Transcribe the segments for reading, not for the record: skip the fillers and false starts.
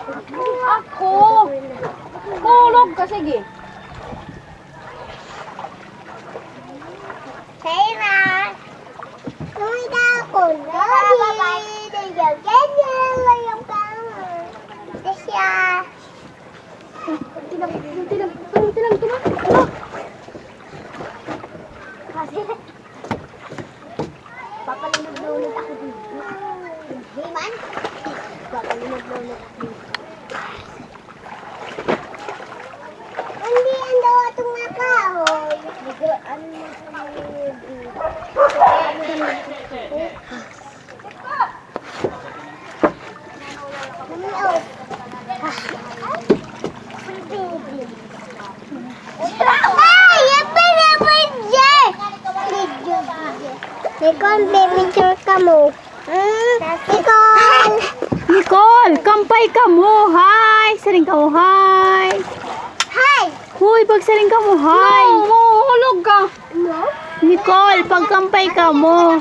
Ako. Tulog ka, sige. Hey, Ma. Kumita ako. Bye-bye. Ganyan ka. Tasya. Tilang. Kasi, papalinod-lunod ako dito. Hey, man. Papalinod-lunod ako dito. Hindi, ando itong makahoy. Ano mo sa mga dito? Nicole, picture ka mo. Nicole, kampay ka mo. Hi. Saring ka mo. Hi. Hi! Huy, pagsaring ka mo. Hi. Hulog ka. No? Nicole, pagkampay ka mo.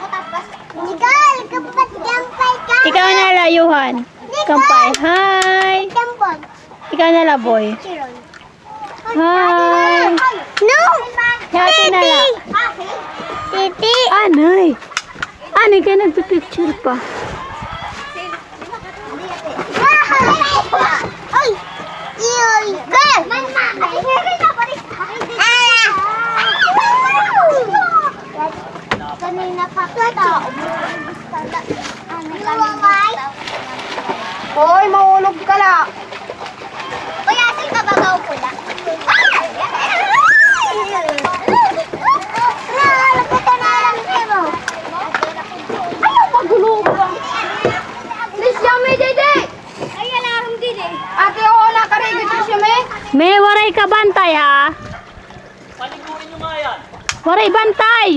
Nicole, kapag gampay ka. Ikaw na layuhan. Kampay. Hi. Gampag. Ikaw na la, boy. Chiron. Hi. No! Hati na la. Titi! Anay. Anay ka nagpipicture pa. Ay! Iyoy! Girl! Kanina pa kita. Hoy, mahulog ka la. Kuya, saan ka babaw pula? Naguto na lang kayo. Ayaw, magulo ka. Miss Yami, dede. Ay, alarm din eh. Ate, oo, nakarigit na siya, me. Me, waray ka bantay, ha? Paliguin nyo nga yan. Waray bantay.